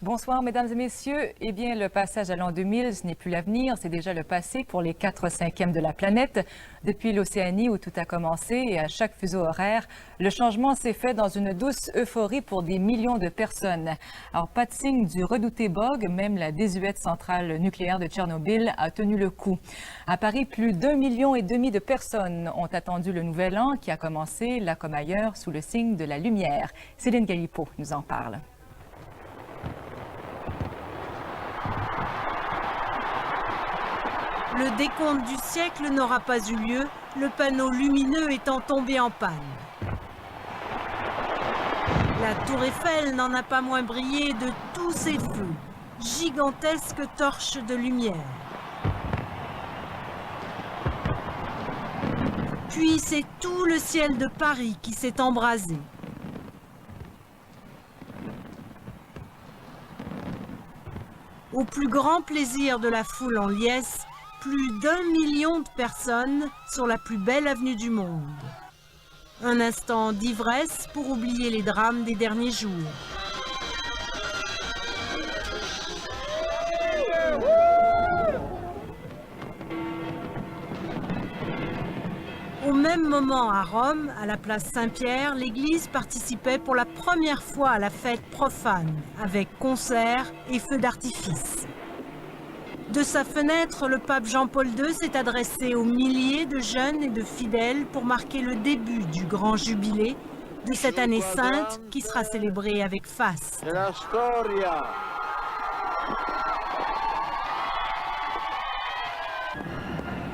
Bonsoir, mesdames et messieurs. Eh bien, le passage à l'an 2000, ce n'est plus l'avenir, c'est déjà le passé pour les 4/5 de la planète. Depuis l'Océanie où tout a commencé et à chaque fuseau horaire, le changement s'est fait dans une douce euphorie pour des millions de personnes. Alors, pas de signe du redouté bug, même la désuète centrale nucléaire de Tchernobyl a tenu le coup. À Paris, plus d'1,5 million de personnes ont attendu le nouvel an qui a commencé, là comme ailleurs, sous le signe de la lumière. Céline Galipeau nous en parle. Le décompte du siècle n'aura pas eu lieu, le panneau lumineux étant tombé en panne. La tour Eiffel n'en a pas moins brillé de tous ses feux, gigantesques torches de lumière. Puis c'est tout le ciel de Paris qui s'est embrasé. Au plus grand plaisir de la foule en liesse, plus d'1 million de personnes sur la plus belle avenue du monde. Un instant d'ivresse pour oublier les drames des derniers jours. Au même moment à Rome, à la place Saint-Pierre, l'église participait pour la première fois à la fête profane, avec concerts et feux d'artifice. De sa fenêtre, le pape Jean-Paul II s'est adressé aux milliers de jeunes et de fidèles pour marquer le début du grand jubilé de cette année sainte qui sera célébrée avec faste.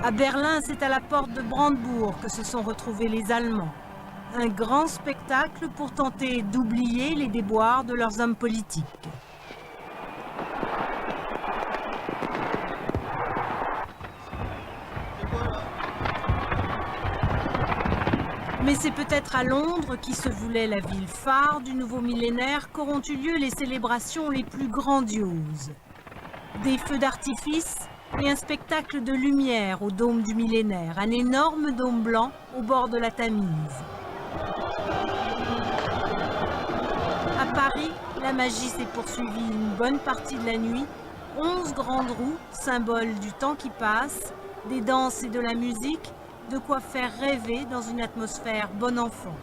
À Berlin, c'est à la porte de Brandebourg que se sont retrouvés les Allemands. Un grand spectacle pour tenter d'oublier les déboires de leurs hommes politiques. Mais c'est peut-être à Londres, qui se voulait la ville phare du nouveau millénaire, qu'auront eu lieu les célébrations les plus grandioses. Des feux d'artifice et un spectacle de lumière au dôme du millénaire, un énorme dôme blanc au bord de la Tamise. À Paris, la magie s'est poursuivie une bonne partie de la nuit. 11 grandes roues, symboles du temps qui passe, des danses et de la musique, de quoi faire rêver dans une atmosphère bon enfant.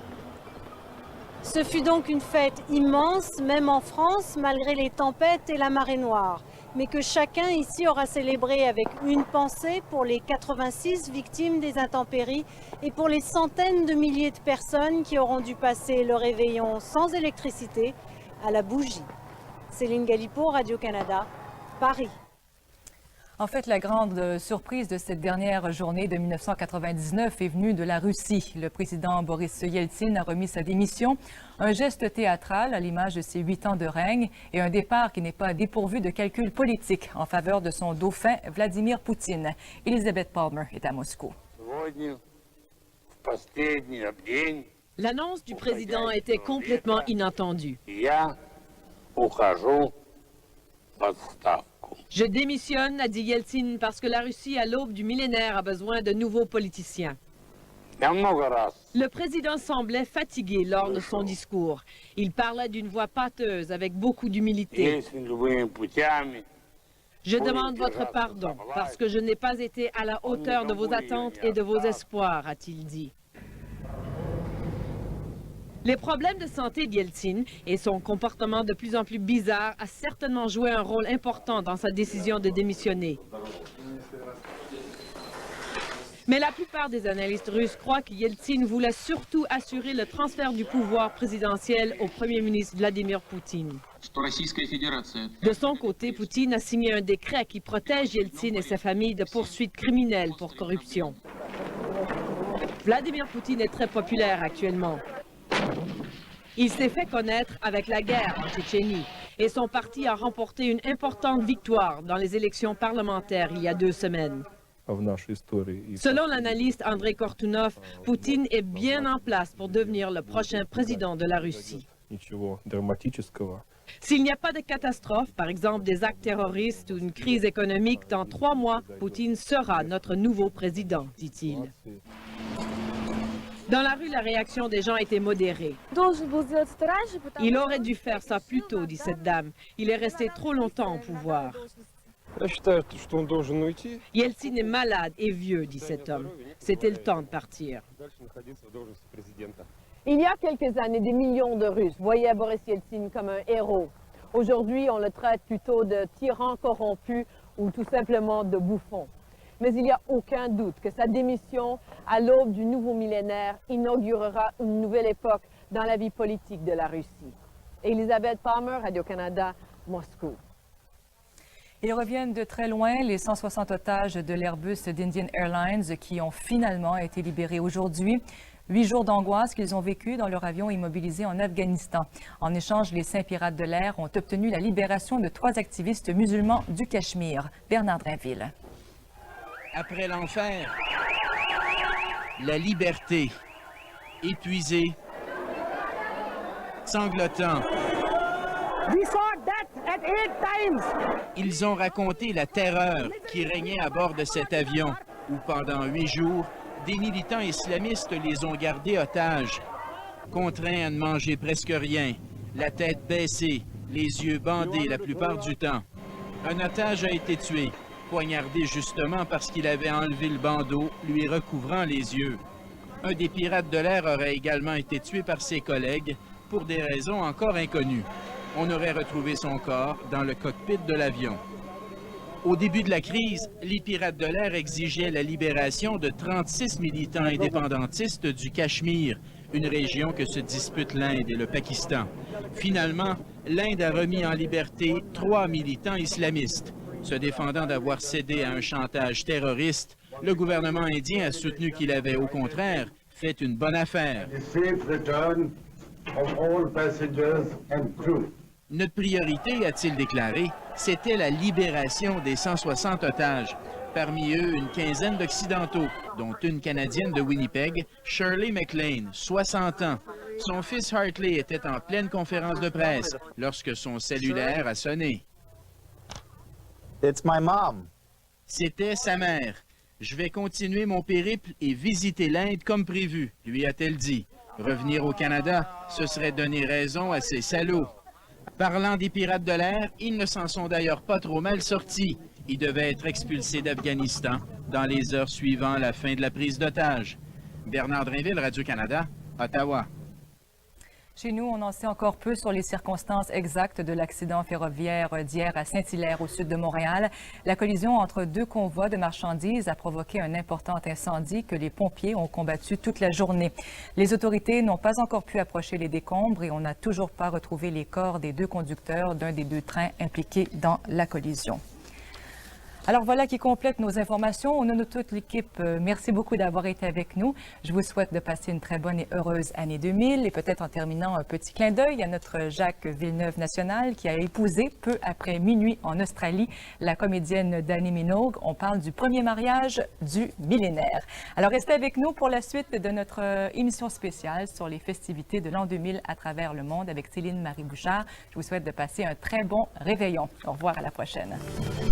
Ce fut donc une fête immense, même en France, malgré les tempêtes et la marée noire. Mais que chacun ici aura célébré avec une pensée pour les 86 victimes des intempéries et pour les centaines de milliers de personnes qui auront dû passer le réveillon sans électricité à la bougie. Céline Galipeau, Radio-Canada, Paris. En fait, la grande surprise de cette dernière journée de 1999 est venue de la Russie. Le président Boris Yeltsin a remis sa démission, un geste théâtral à l'image de ses 8 ans de règne et un départ qui n'est pas dépourvu de calculs politiques en faveur de son dauphin Vladimir Poutine. Elisabeth Palmer est à Moscou. L'annonce du président était complètement inattendue. Je démissionne, a dit Yeltsin, parce que la Russie, à l'aube du millénaire, a besoin de nouveaux politiciens. Le président semblait fatigué lors de son discours. Il parlait d'une voix pâteuse, avec beaucoup d'humilité. Je demande votre pardon, parce que je n'ai pas été à la hauteur de vos attentes et de vos espoirs, a-t-il dit. Les problèmes de santé d'Yeltsin et son comportement de plus en plus bizarre a certainement joué un rôle important dans sa décision de démissionner. Mais la plupart des analystes russes croient que Yeltsin voulait surtout assurer le transfert du pouvoir présidentiel au Premier ministre Vladimir Poutine. De son côté, Poutine a signé un décret qui protège Yeltsin et sa famille de poursuites criminelles pour corruption. Vladimir Poutine est très populaire actuellement. Il s'est fait connaître avec la guerre en Tchétchénie et son parti a remporté une importante victoire dans les élections parlementaires il y a 2 semaines. Selon l'analyste Andrei Kortunov, Poutine est bien en place pour devenir le prochain président de la Russie. S'il n'y a pas de catastrophe, par exemple des actes terroristes ou une crise économique, dans 3 mois, Poutine sera notre nouveau président, dit-il. Dans la rue, la réaction des gens était modérée. Il aurait dû faire ça plus tôt, dit cette dame. Il est resté trop longtemps au pouvoir. Yeltsin est malade et vieux, dit cet homme. C'était le temps de partir. Il y a quelques années, des millions de Russes voyaient Boris Yeltsin comme un héros. Aujourd'hui, on le traite plutôt de tyran corrompu ou tout simplement de bouffon. Mais il n'y a aucun doute que sa démission, à l'aube du nouveau millénaire, inaugurera une nouvelle époque dans la vie politique de la Russie. Elisabeth Palmer, Radio-Canada, Moscou. Ils reviennent de très loin, les 160 otages de l'Airbus d'Indian Airlines qui ont finalement été libérés aujourd'hui. 8 jours d'angoisse qu'ils ont vécu dans leur avion immobilisé en Afghanistan. En échange, les Saints Pirates de l'air ont obtenu la libération de 3 activistes musulmans du Cachemire. Bernard Drinville. Après l'enfer, la liberté, épuisé, sanglotant. Ils ont raconté la terreur qui régnait à bord de cet avion, où pendant 8 jours, des militants islamistes les ont gardés otages, contraints à ne manger presque rien, la tête baissée, les yeux bandés la plupart du temps. Un otage a été tué, poignardé justement parce qu'il avait enlevé le bandeau, lui recouvrant les yeux. Un des pirates de l'air aurait également été tué par ses collègues pour des raisons encore inconnues. On aurait retrouvé son corps dans le cockpit de l'avion. Au début de la crise, les pirates de l'air exigeaient la libération de 36 militants indépendantistes du Cachemire, une région que se disputent l'Inde et le Pakistan. Finalement, l'Inde a remis en liberté 3 militants islamistes. Se défendant d'avoir cédé à un chantage terroriste, le gouvernement indien a soutenu qu'il avait, au contraire, fait une bonne affaire. Notre priorité, a-t-il déclaré, c'était la libération des 160 otages. Parmi eux, une quinzaine d'Occidentaux, dont une Canadienne de Winnipeg, Shirley McLean, 60 ans. Son fils Hartley était en pleine conférence de presse lorsque son cellulaire a sonné. It's my mom. C'était sa mère. « Je vais continuer mon périple et visiter l'Inde comme prévu », lui a-t-elle dit. Revenir au Canada, ce serait donner raison à ces salauds. Parlant des pirates de l'air, ils ne s'en sont d'ailleurs pas trop mal sortis. Ils devaient être expulsés d'Afghanistan dans les heures suivant la fin de la prise d'otages. Bernard Drinville, Radio-Canada, Ottawa. Chez nous, on en sait encore peu sur les circonstances exactes de l'accident ferroviaire d'hier à Saint-Hilaire, au sud de Montréal. La collision entre 2 convois de marchandises a provoqué un important incendie que les pompiers ont combattu toute la journée. Les autorités n'ont pas encore pu approcher les décombres et on n'a toujours pas retrouvé les corps des 2 conducteurs d'un des 2 trains impliqués dans la collision. Alors voilà qui complète nos informations. Au nom de toute l'équipe, merci beaucoup d'avoir été avec nous. Je vous souhaite de passer une très bonne et heureuse année 2000. Et peut-être en terminant, un petit clin d'œil à notre Jacques Villeneuve-National qui a épousé peu après minuit en Australie la comédienne Dannii Minogue. On parle du premier mariage du millénaire. Alors restez avec nous pour la suite de notre émission spéciale sur les festivités de l'an 2000 à travers le monde avec Céline Marie Bouchard. Je vous souhaite de passer un très bon réveillon. Au revoir, à la prochaine.